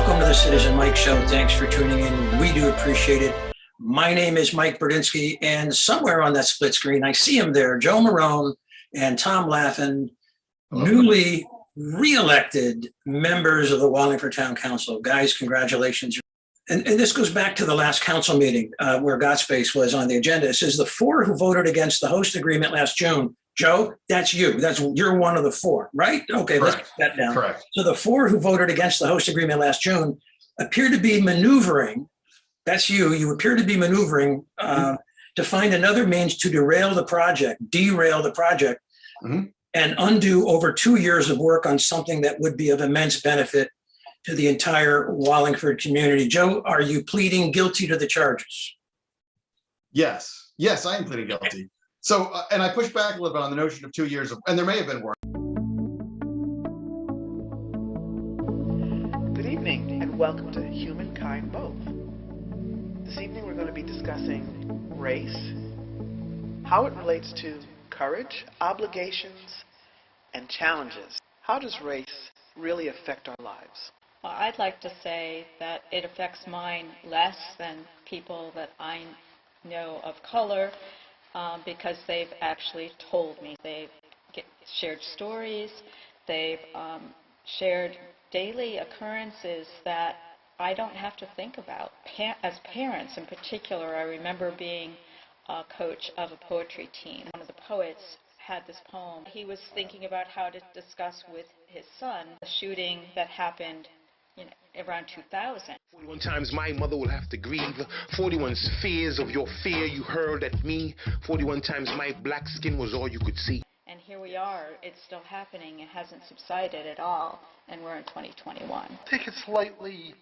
Welcome to the Citizen Mike Show. Thanks for tuning in. We do appreciate it. My name is Mike Burdinsky, and somewhere on that split screen, I see him there, Joe Marone and Tom Laffin, newly re-elected members of the Wallingford Town Council. Guys, congratulations. And this goes back to the last council meeting where GotSpace was on the agenda. It says the four who voted against the host agreement last June. Joe, that's you. You're one of the four, right? Okay, Correct. Let's get that down. Correct. So the four who voted against the host agreement last June appear to be maneuvering. That's you. You appear to be maneuvering to find another means to derail the project, and undo over 2 years of work on something that would be of immense benefit to the entire Wallingford community. Joe, are you pleading guilty to the charges? Yes, I am pleading guilty. So, and I push back a little bit on the notion of 2 years of, and there may have been work. Good evening and welcome to Humankind Both. This evening we're going to be discussing race, how it relates to courage, obligations, and challenges. How does race really affect our lives? Well, I'd like to say that it affects mine less than people that I know of color because they've actually told me. They've shared stories. They've shared daily occurrences that I don't have to think about. As parents in particular, I remember being a coach of a poetry team. One of the poets had this poem. He was thinking about how to discuss with his son the shooting that happened around 2000. 41 times my mother will have to grieve. 41 fears of your fear you hurled at me. 41 times my black skin was all you could see. And here we are. It's still happening. It hasn't subsided at all. And we're in 2021. I take a slightly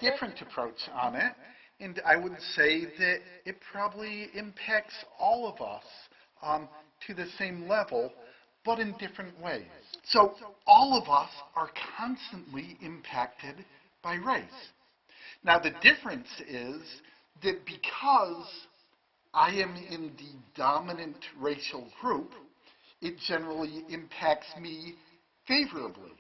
different approach on it. And I would say that it probably impacts all of us to the same level, but in different ways. So all of us are constantly impacted by race. Now the difference is that because I am in the dominant racial group, it generally impacts me favorably.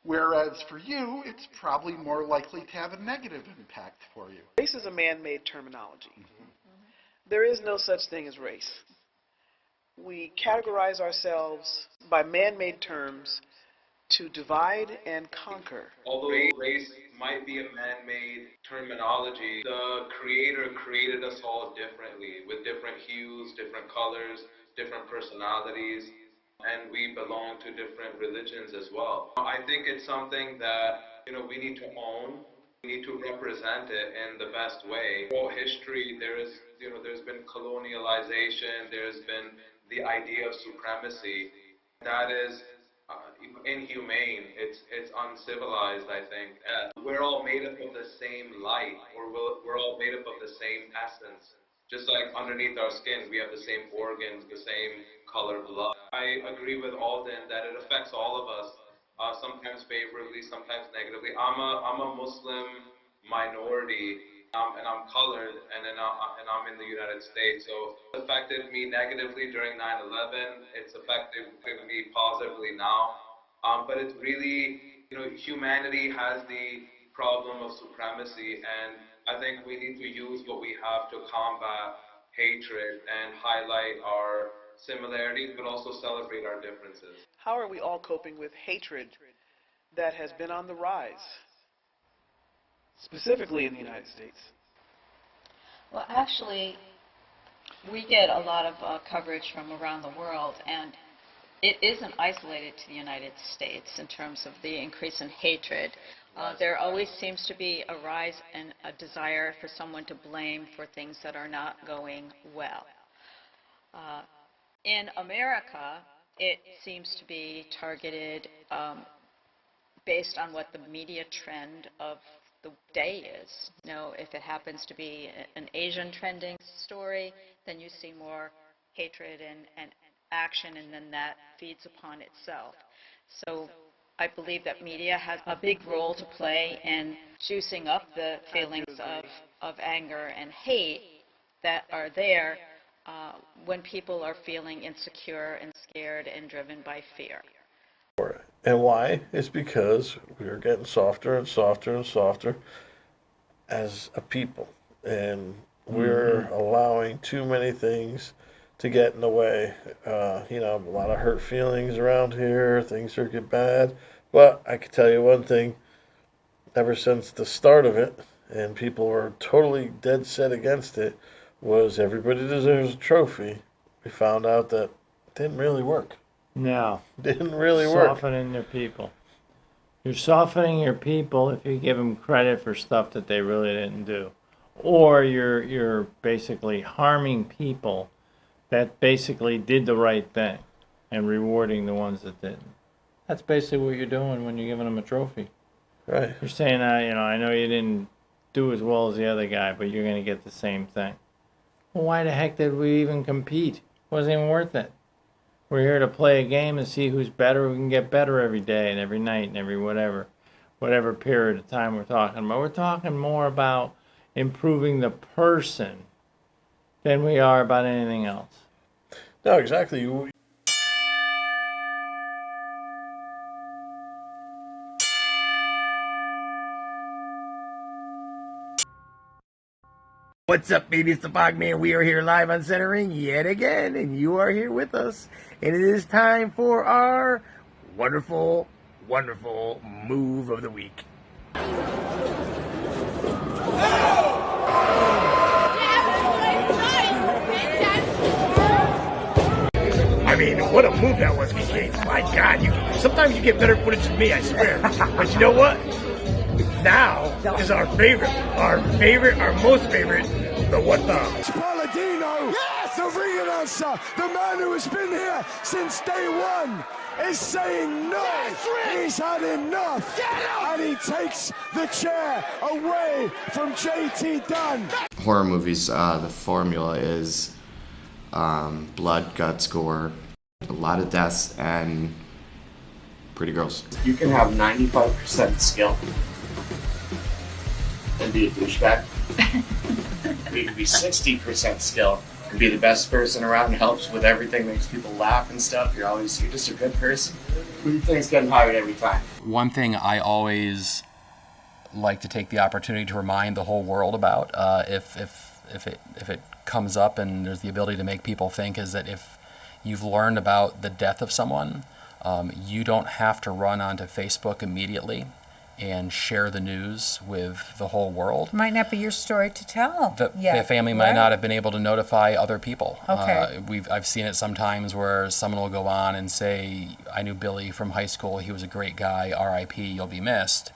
Whereas for you, it's probably more likely to have a negative impact for you. Race is a man-made terminology. There is no such thing as race. We categorize ourselves by man-made terms to divide and conquer. Although race might be a man-made terminology, the Creator created us all differently, with different hues, different colors, different personalities, and we belong to different religions as well. I think it's something that we need to own. We need to represent it in the best way. Throughout history, there's been colonialization. There's been the idea of supremacy. That is inhumane. It's uncivilized, I think. We're all made up of the same light, or we're all made up of the same essence. Just like underneath our skin, we have the same organs, the same color blood. I agree with Alden that it affects all of us, sometimes favorably, sometimes negatively. I'm a Muslim minority, and I'm colored, and I'm in the United States. So it affected me negatively during 9/11. It's affected me positively now. But it's really, humanity has the problem of supremacy, and I think we need to use what we have to combat hatred and highlight our similarities, but also celebrate our differences. How are we all coping with hatred that has been on the rise, specifically in the United States? Well, actually, we get a lot of coverage from around the world, and it isn't isolated to the United States in terms of the increase in hatred. There always seems to be a rise and a desire for someone to blame for things that are not going well. In America, it seems to be targeted based on what the media trend of the day is. If it happens to be an Asian trending story, then you see more hatred and action, and then that feeds upon itself. So I believe that media has a big role to play in juicing up the feelings of anger and hate that are there when people are feeling insecure and scared and driven by fear. And why? It's because we are getting softer and softer and softer as a people. And we're allowing too many things to get in the way. A lot of hurt feelings around here. Things are getting bad. But I can tell you one thing. Ever since the start of it, and people were totally dead set against it, was everybody deserves a trophy. We found out that it didn't really work. No. Didn't really work. Softening their people. You're softening your people if you give them credit for stuff that they really didn't do. Or you're basically harming people that basically did the right thing and rewarding the ones that didn't. That's basically what you're doing when you're giving them a trophy. Right. You're saying, I know you didn't do as well as the other guy, but you're going to get the same thing. Well, why the heck did we even compete? It wasn't even worth it. We're here to play a game and see who's better. We can get better every day and every night and every whatever period of time we're talking about. We're talking more about improving the person than we are about anything else. No, exactly. What's up, baby? It's the Fogman. We are here live on Centering yet again, and you are here with us. And it is time for our wonderful, wonderful move of the week. I mean, what a move that was, BK. My God, sometimes you get better footage than me, I swear. But you know what? Now is our most favorite, the what the? Palladino, yes! The ring announcer, the man who has been here since day one, is saying no. He's had enough. And he takes the chair away from JT Dunn. Horror movies, the formula is blood, guts, gore, a lot of deaths, and pretty girls. You can have 95% skill and be a douchebag. You can be 60% skill and be the best person around, helps with everything, makes people laugh and stuff. You're just a good person. Who do you think's getting hired every time? One thing I always like to take the opportunity to remind the whole world about, if it comes up and there's the ability to make people think, is that if you've learned about the death of someone, you don't have to run onto Facebook immediately and share the news with the whole world. Might not be your story to tell. The family might not have been able to notify other people. Okay. I've seen it sometimes where someone will go on and say, I knew Billy from high school, he was a great guy, R.I.P., you'll be missed.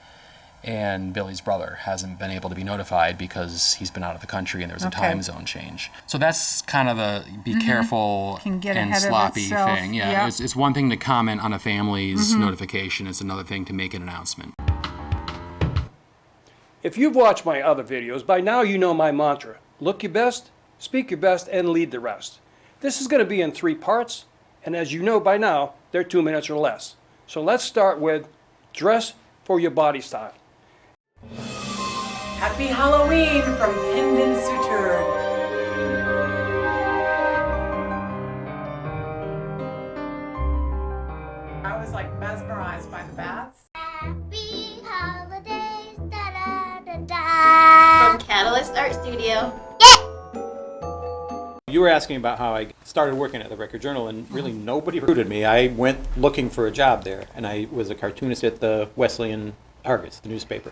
And Billy's brother hasn't been able to be notified because he's been out of the country and there's a time zone change. So that's kind of the be careful and sloppy thing. Yeah, yep. It's one thing to comment on a family's notification. It's another thing to make an announcement. If you've watched my other videos, by now you know my mantra. Look your best, speak your best, and lead the rest. This is going to be in 3 parts, and as you know by now, they're 2 minutes or less. So let's start with dress for your body style. Happy Halloween from Hendon Suture. I was like mesmerized by the bats. Happy holidays, da-da-da-da. From Catalyst Art Studio. You were asking about how I started working at the Record Journal, and really nobody recruited me. I went looking for a job there, and I was a cartoonist at the Wesleyan Argus, the newspaper.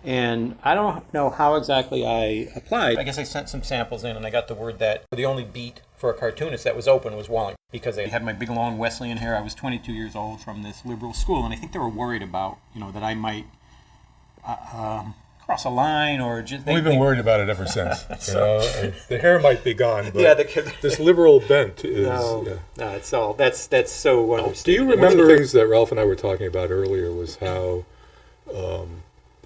And I don't know how exactly I applied. I guess I sent some samples in, and I got the word that the only beat for a cartoonist that was open was Wallingford, because I had my big long Wesleyan hair. I was 22 years old from this liberal school, and I think they were worried about, that I might cross a line or just... We've been worried about it ever since. The hair might be gone, but this liberal bent is... No, it's all... That's so understated. Do you remember... One of the things that Ralph and I were talking about earlier was how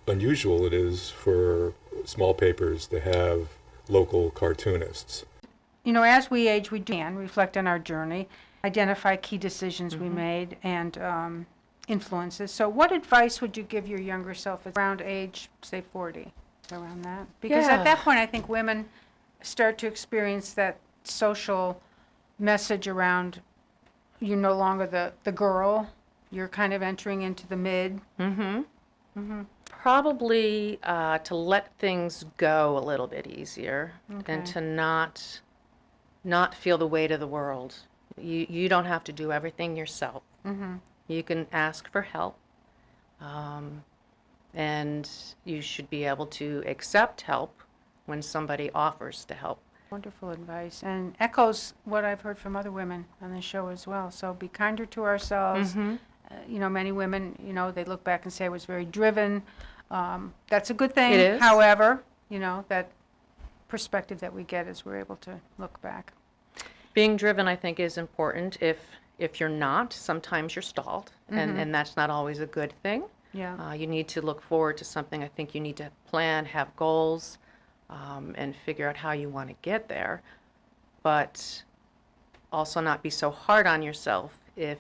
unusual it is for small papers to have local cartoonists. As we age, we can reflect on our journey, identify key decisions we made, and influences. So what advice would you give your younger self at around age, say 40, around that? Because at that point, I think women start to experience that social message around you're no longer the girl, you're kind of entering into the mid. Probably to let things go a little bit easier and Okay. to not feel the weight of the world. You don't have to do everything yourself. You can ask for help, and you should be able to accept help when somebody offers to help. Wonderful advice, and echoes what I've heard from other women on the show as well. So be kinder to ourselves. You know, many women, you know, they look back and say I was very driven. That's a good thing. It is. However, you know, that perspective that we get as we're able to look back. Being driven, I think, is important. If you're not, sometimes you're stalled, and that's not always a good thing. Yeah. You need to look forward to something. I think you need to plan, have goals, and figure out how you want to get there, but also not be so hard on yourself if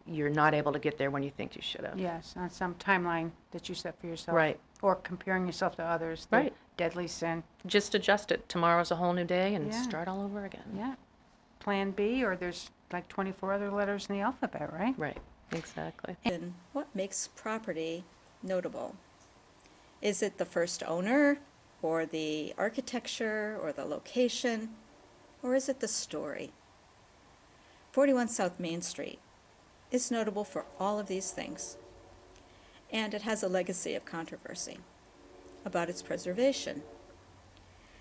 you're not able to get there when you think you should have. Yes, on some timeline that you set for yourself. Right. Or comparing yourself to others. The Right. deadly sin. Just adjust it. Tomorrow's a whole new day and Yeah. start all over again. Yeah. Plan B, or there's like 24 other letters in the alphabet, right? Right, exactly. And what makes property notable? Is it the first owner, or the architecture, or the location, or is it the story? 41 South Main Street is notable for all of these things, and it has a legacy of controversy about its preservation.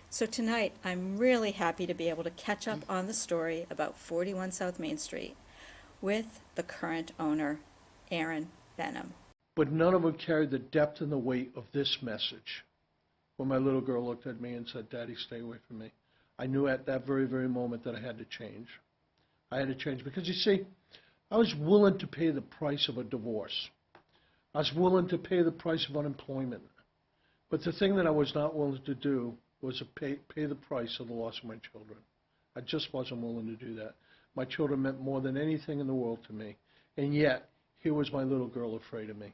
So tonight, I'm really happy to be able to catch up on the story about 41 South Main Street with the current owner, Aaron Benham. But none of them carried the depth and the weight of this message. When my little girl looked at me and said, "Daddy, stay away from me," I knew at that very, very moment that I had to change. I had to change because, you see, I was willing to pay the price of a divorce. I was willing to pay the price of unemployment. But the thing that I was not willing to do was to pay the price of the loss of my children. I just wasn't willing to do that. My children meant more than anything in the world to me. And yet, here was my little girl afraid of me.